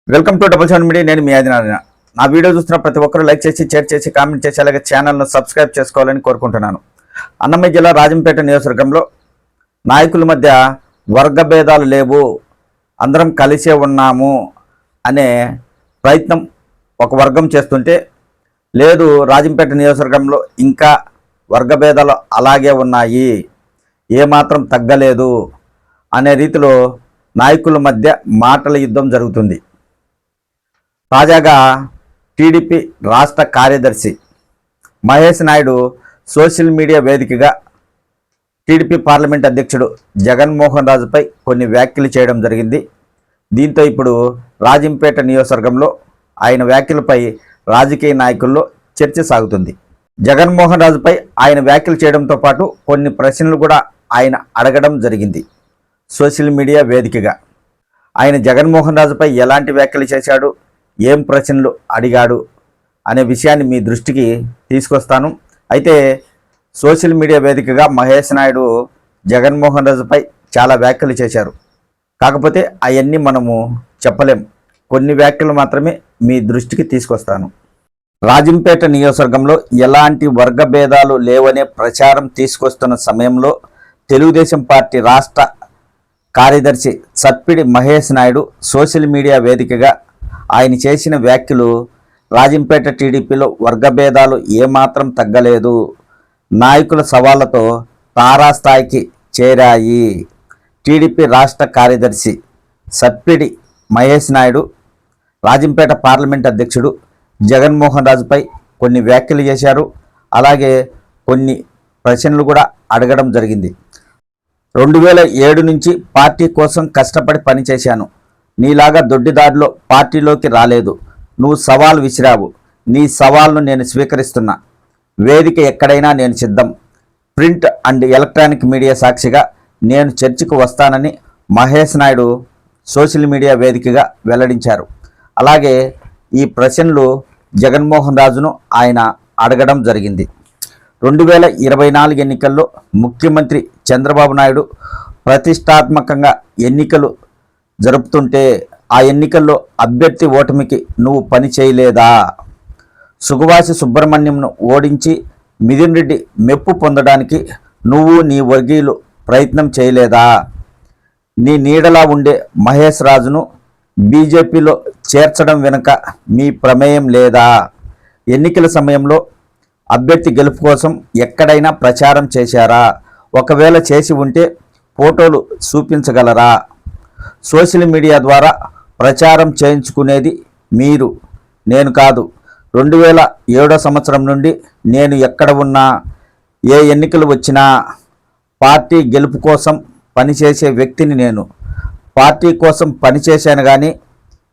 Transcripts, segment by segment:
Welcome to double seven media. నేను మీ ఆదినారాయణ. నా video చూస్తున్న ప్రతి ఒక్కరూ లైక్ చేసి, షేర్ చేసి, కామెంట్ చేసి, అలాగే ఛానల్ను సబ్స్క్రైబ్ చేసుకోవాలని కోరుకుంటున్నాను. అన్నమయ్య జిల్లా రాజంపేట నియోజకవర్గంలో నాయకుల మధ్య వర్గ భేదాలు లేవు, అందరం కలిసే ఉన్నాము అనే ప్రయత్నం ఒక వర్గం చేస్తుంటే, లేదు రాజంపేట నియోజకవర్గంలో ఇంకా వర్గ భేదాలు అలాగే ఉన్నాయి, ఏమాత్రం తగ్గలేదు అనే రీతిలో నాయకుల మధ్య మాటల యుద్ధం జరుగుతుంది. తాజాగా టీడీపీ రాష్ట్ర కార్యదర్శి మహేష్ నాయుడు సోషల్ మీడియా వేదికగా టీడీపీ పార్లమెంట్ అధ్యక్షుడు జగన్మోహన్ రాజుపై కొన్ని వ్యాఖ్యలు చేయడం జరిగింది. దీంతో ఇప్పుడు రాజంపేట నియోజకవర్గంలో ఆయన వ్యాఖ్యలపై రాజకీయ నాయకుల్లో చర్చ సాగుతుంది. జగన్మోహన్ రాజుపై ఆయన వ్యాఖ్యలు చేయడంతో పాటు కొన్ని ప్రశ్నలు కూడా ఆయన అడగడం జరిగింది. సోషల్ మీడియా వేదికగా ఆయన జగన్మోహన్ రాజుపై ఎలాంటి వ్యాఖ్యలు చేశాడు, ఏం ప్రశ్నలు అడిగాడు అనే విషయాన్ని మీ దృష్టికి తీసుకొస్తాను. అయితే సోషల్ మీడియా వేదికగా మహేష్ నాయుడు జగన్మోహన్ రాజుపై చాలా వ్యాఖ్యలు చేశారు. కాకపోతే అవన్నీ మనము చెప్పలేం, కొన్ని వ్యాఖ్యలు మాత్రమే మీ దృష్టికి తీసుకొస్తాను. రాజంపేట నియోజకవర్గంలో ఎలాంటి వర్గ భేదాలు లేవనే ప్రచారం తీసుకొస్తున్న సమయంలో తెలుగుదేశం పార్టీ రాష్ట్ర కార్యదర్శి సత్పిడి మహేష్ నాయుడు సోషల్ మీడియా వేదికగా ఆయన చేసిన వ్యాఖ్యలు రాజంపేట టీడీపీలో వర్గభేదాలు ఏమాత్రం తగ్గలేదు, నాయకుల సవాళ్లతో తారాస్థాయికి చేరాయి. టీడీపీ రాష్ట్ర కార్యదర్శి సత్పిడి మహేష్ నాయుడు రాజంపేట పార్లమెంట్ అధ్యక్షుడు జగన్మోహన్ రాజుపై కొన్ని వ్యాఖ్యలు చేశారు. అలాగే కొన్ని ప్రశ్నలు కూడా అడగడం జరిగింది. 2007 నుంచి పార్టీ కోసం కష్టపడి పనిచేశాను, నీలాగా దొడ్డిదారిలో పార్టీలోకి రాలేదు, నువ్వు సవాల్ విసిరావు, నీ సవాల్ను నేను స్వీకరిస్తున్నా, వేదిక ఎక్కడైనా నేను సిద్ధం, ప్రింట్ అండ్ ఎలక్ట్రానిక్ మీడియా సాక్షిగా నేను చర్చకు వస్తానని మహేష్ నాయుడు సోషల్ మీడియా వేదికగా వెల్లడించారు. అలాగే ఈ ప్రశ్నలు జగన్మోహన్ రాజును ఆయన అడగడం జరిగింది. 2024 ఎన్నికల్లో ముఖ్యమంత్రి చంద్రబాబు నాయుడు ప్రతిష్టాత్మకంగా ఎన్నికలు జరుపుతుంటే ఆ ఎన్నికల్లో అభ్యర్థి ఓటమికి నువ్వు పని చేయలేదా? సుగవాసి సుబ్రహ్మణ్యంను ఓడించి మిథున్ రెడ్డి మెప్పు పొందడానికి నువ్వు నీ వర్గీయులు ప్రయత్నం చేయలేదా? నీ నీడలా ఉండే మహేష్ రాజును బీజేపీలో చేర్చడం వెనుక మీ ప్రమేయం లేదా? ఎన్నికల సమయంలో అభ్యర్థి గెలుపు కోసం ఎక్కడైనా ప్రచారం చేశారా? ఒకవేళ చేసి ఉంటే ఫోటోలు చూపించగలరా? సోషల్ మీడియా ద్వారా ప్రచారం చేయించుకునేది మీరు, నేను కాదు. 2007 సంవత్సరం నుండి నేను ఎక్కడ ఉన్నా, ఏ ఎన్నికలు వచ్చినా పార్టీ గెలుపు కోసం పనిచేసే వ్యక్తిని నేను. పార్టీ కోసం పనిచేశాను కానీ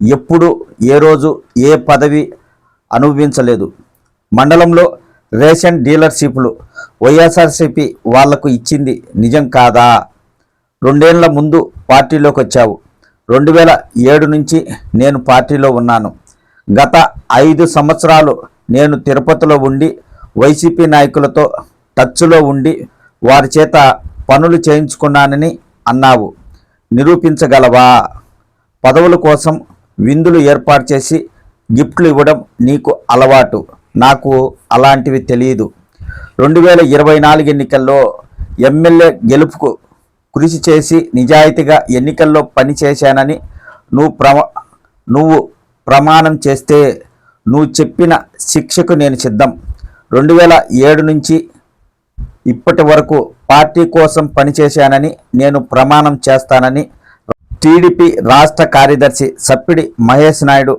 ఎప్పుడు ఏ రోజు ఏ పదవి అనుభవించలేదు. మండలంలో రేషన్ డీలర్షిప్లు వైఎస్ఆర్సీపీ వాళ్లకు ఇచ్చింది నిజం కాదా? 2 ఏళ్ల ముందు పార్టీలోకి వచ్చావు, 2007 నుంచి నేను పార్టీలో ఉన్నాను. గత 5 సంవత్సరాలు నేను తిరుపతిలో ఉండి వైసీపీ నాయకులతో టచ్లో ఉండి వారి చేత పనులు చేయించుకున్నానని అన్నావు, నిరూపించగలవా? పదవుల కోసం విందులు ఏర్పాటు చేసి గిఫ్ట్లు ఇవ్వడం నీకు అలవాటు, నాకు అలాంటివి తెలియదు. 2024 ఎన్నికల్లో ఎమ్మెల్యే గెలుపుకు కృషి చేసి నిజాయితీగా ఎన్నికల్లో పనిచేశానని నువ్వు ప్రమాణం చేస్తే నువ్వు చెప్పిన శిక్షకు నేను సిద్ధం. 2007 నుంచి ఇప్పటి వరకు పార్టీ కోసం పనిచేశానని నేను ప్రమాణం చేస్తానని టీడీపీ రాష్ట్ర కార్యదర్శి సప్పిడి మహేష్ నాయుడు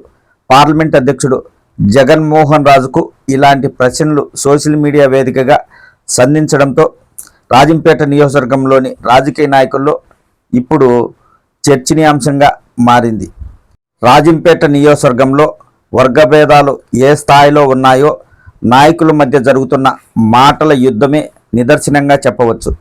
పార్లమెంట్ అధ్యక్షుడు జగన్మోహన్ రాజుకు ఇలాంటి ప్రశ్నలు సోషల్ మీడియా వేదికగా సంధించడంతో రాజంపేట నియోజకవర్గంలోని రాజకీయ నాయకుల్లో ఇప్పుడు చర్చనీయాంశంగా మారింది. రాజంపేట నియోజకవర్గంలో వర్గభేదాలు ఏ స్థాయిలో ఉన్నాయో నాయకుల మధ్య జరుగుతున్న మాటల యుద్ధమే నిదర్శనంగా చెప్పవచ్చు.